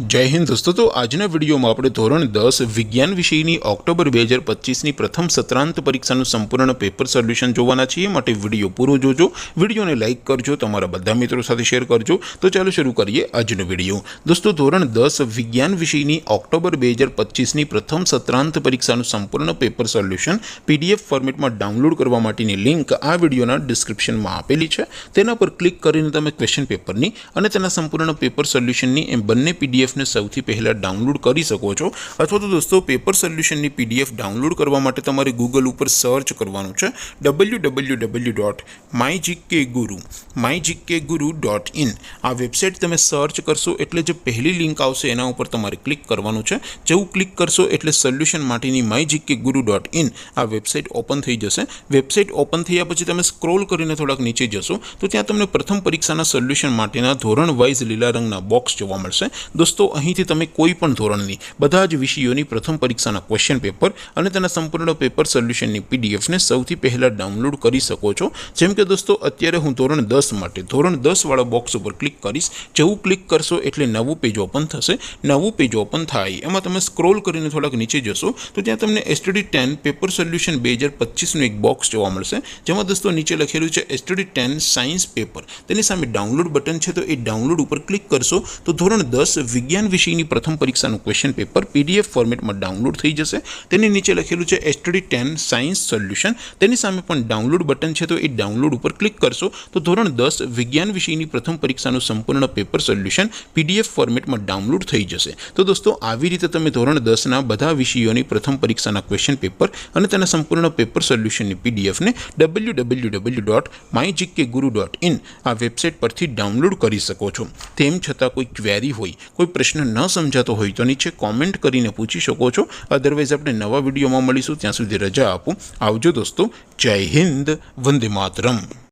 जय हिंद दोस्तों। तो आजना विडियो में આપણે ધોરણ 10 વિજ્ઞાન વિષયની ઓક્ટોબર 2025ની પ્રથમ સત્રાંત પરીક્ષાનું સંપૂર્ણ પેપર સોલ્યુશન જોવાના છીએ। માટે વિડિયો પૂરો જોજો, વિડિયોને લાઈક કરજો, તમારા બધા મિત્રો સાથે શેર કરજો। તો ચાલો શરૂ કરીએ આજનો વિડિયો। દોસ્તો ધોરણ 10 વિજ્ઞાન વિષયની ઓક્ટોબર 2025ની પ્રથમ સત્રાંત પરીક્ષાનું સંપૂર્ણ પેપર સોલ્યુશન પીડીએફ ફોર્મેટમાં ડાઉનલોડ કરવા માટેની લિંક આ વિડિયોના ડિસ્ક્રિપ્શનમાં આપેલી છે। તેના પર ક્લિક કરીને તમે ક્વેશ્ચન પેપરની અને તેના સંપૂર્ણ પેપર સોલ્યુશનની એમ બંને પીડીએફ ने સૌથી પહેલા ડાઉનલોડ કરી શકો છો। અથવા તો દોસ્તો પેપર સોલ્યુશનની પીડીએફ ડાઉનલોડ કરવા માટે તમારે ગૂગલ ઉપર સર્ચ કરવાનું છે www.mygkguru.in। આ વેબસાઇટ તમે સર્ચ કરશો એટલે જે પહેલી લિંક આવશે એના ઉપર તમારે ક્લિક કરવાનું છે। જેવું ક્લિક કરશો એટલે સોલ્યુશન માટેની mygkguru.in આ વેબસાઇટ ઓપન થઈ જશે। વેબસાઇટ ઓપન થયા પછી તમે સ્ક્રોલ કરીને થોડાક નીચે જશો તો ત્યાં તમને પ્રથમ પરીક્ષાના સોલ્યુશન માટેના ધોરણ વાઇઝ લીલા રંગના બોક્સ જોવા મળશે। दोस्तों અહીંથી તમે કોઈ પણ ધોરણની બધા જ વિષયોની પ્રથમ પરીક્ષાના ક્વેશ્ચન પેપર અને તેના સંપૂર્ણ પેપર સોલ્યુશનની પીડીએફને સૌથી પહેલા ડાઉનલોડ કરી શકો છો। જેમ કે દોસ્તો અત્યારે હું ધોરણ 10 માટે ધોરણ 10 વાળા બોક્સ ઉપર ક્લિક કરીશ। જેવું ક્લિક કરશો એટલે નવું પેજ ઓપન થશે। નવું પેજ ઓપન થાય એમાં તમે સ્ક્રોલ કરીને થોડાક નીચે જશો તો ત્યાં તમને STD10 પેપર સોલ્યુશન 2025નું એક બોક્સ જોવા મળશે। જેમાં દોસ્તો નીચે લખેલું છે STD10 સાયન્સ પેપર, તેની સામે ડાઉનલોડ બટન છે તો એ ડાઉનલોડ ઉપર ક્લિક કરશો તો ધોરણ 10 વિજ્ઞાન વિષયની પ્રથમ પરીક્ષાનું ક્વેશ્ચન પેપર પીડીએફ ફોર્મેટમાં ડાઉનલોડ થઈ જશે। તેની નીચે લખેલું છે STD10 સાયન્સ સોલ્યુશન, તેની સામે પણ ડાઉનલોડ બટન છે તો એ ડાઉનલોડ ઉપર ક્લિક કરશો તો ધોરણ 10 વિજ્ઞાન વિષયની પ્રથમ પરીક્ષાનું સંપૂર્ણ પેપર સોલ્યુશન પીડીએફ ફોર્મેટમાં ડાઉનલોડ થઈ જશે। તો દોસ્તો આવી રીતે તમે ધોરણ 10ના બધા વિષયોની પ્રથમ પરીક્ષાના ક્વેશ્ચન પેપર અને તેના સંપૂર્ણ પેપર સોલ્યુશનની પીડીએફને www.mygkguru.in આ વેબસાઇટ પરથી ડાઉનલોડ કરી શકો છો। તેમ છતાં કોઈ ક્વેરી હોય, કોઈ प्रश्न न समझातो होय तो नीचे कॉमेंट करीने पूछी शको छो। अदरवाइज आपणे नवा विडियो में मळीशुं, त्यां सुधी रजा आपो। आवजो दोस्तों। जय हिंद, वंदे मातरम।